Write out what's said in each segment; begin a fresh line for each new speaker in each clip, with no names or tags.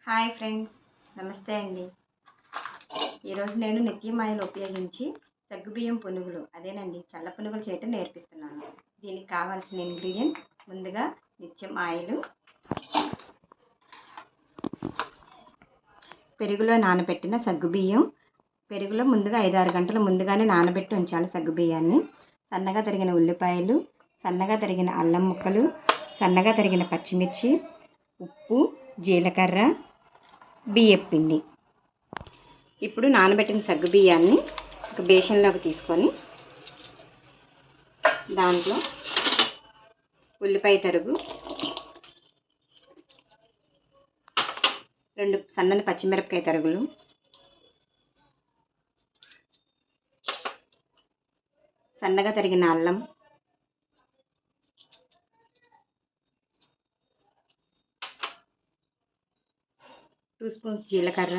Hi friends, నమస్తే అండి. ఈరోజు నేను నిత్యం ఆయిల్ ఉపయోగించి సగ్గుబియ్యం పునుగులు అదేనండి చల్ల పునుగులు చేయటం నేర్పిస్తున్నాను. దీనికి కావాల్సిన ఇంగ్రీడియంట్స్ ముందుగా నిత్యం ఆయిల్, పెరుగులో నానబెట్టిన సగ్గుబియ్యం. పెరుగులో ముందుగా 5-6 గంటల ముందుగానే నానబెట్టి ఉంచాలి సగ్గుబియ్యాన్ని. సన్నగా తరిగిన ఉల్లిపాయలు, సన్నగా తరిగిన అల్లం ముక్కలు, సన్నగా తరిగిన పచ్చిమిర్చి, ఉప్పు, జీలకర్ర, బియ్యపు పిండి. ఇప్పుడు నానబెట్టిన సగ్గుబియ్యాన్ని ఒక బేషన్లోకి తీసుకొని దాంట్లో ఉల్లిపాయ తరుగు, 2 సన్నని పచ్చిమిరపకాయ తరుగులు, సన్నగా తరిగిన అల్లం, టూ స్పూన్స్ జీలకర్ర,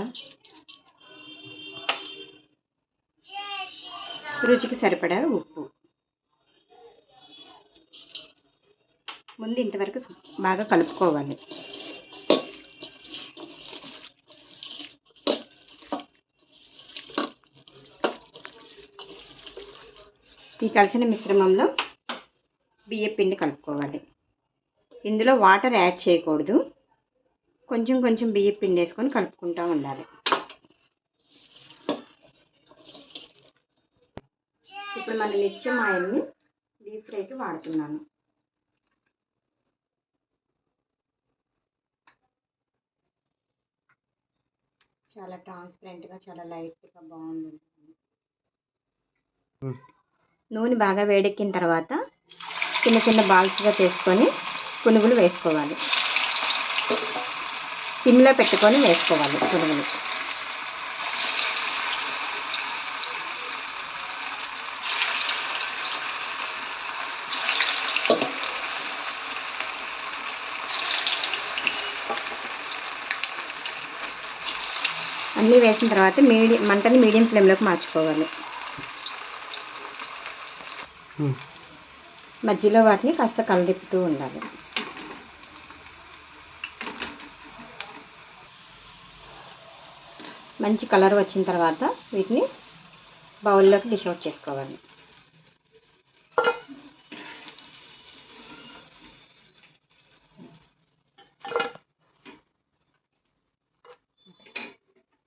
రుచికి సరిపడా ఉప్పు. ముందు ఇంతవరకు బాగా కలుపుకోవాలి. ఈ కలిసిన మిశ్రమంలో బియ్యపు పిండి కలుపుకోవాలి. ఇందులో వాటర్ యాడ్ చేయకూడదు. కొంచెం కొంచెం బియ్యపు పిండి వేసుకొని కలుపుకుంటూ ఉండాలి. ఇప్పుడు మన నిత్యం ఆయిల్ని డీప్ ఫ్రైకి వాడుతున్నాను. చాలా ట్రాన్స్పరెంట్గా, చాలా లైట్గా బాగుంది. నూనె బాగా వేడెక్కిన తర్వాత చిన్న చిన్న బాల్స్గా చేసుకొని పునుగులు వేసుకోవాలి. సిమ్లో పెట్టుకొని వేసుకోవాలి పునుగులు. అన్నీ వేసిన తర్వాత మంటని మీడియం ఫ్లేమ్లోకి మార్చుకోవాలి. మధ్యలో వాటిని కాస్త కలదిప్పుతూ ఉండాలి. మంచి కలర్ వచ్చిన తర్వాత వీటిని బౌల్లోకి డిష్ అవుట్ చేసుకోవాలి.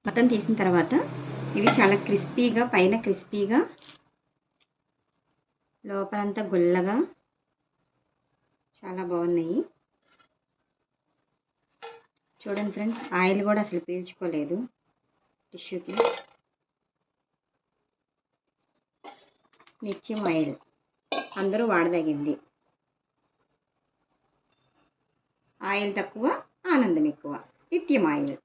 మొత్తం తీసిన తర్వాత ఇవి చాలా క్రిస్పీగా, పైన క్రిస్పీగా, లోపలంతా గుల్లగా చాలా బాగున్నాయి. చూడండి ఫ్రెండ్స్, ఆయిల్ కూడా అసలు పీల్చుకోలేదు టిష్యూకి. నిత్యం ఆయిల్ అందరూ వాడదగింది. ఆయిల్ తక్కువ, ఆనందం ఎక్కువ. నిత్యం ఆయిల్.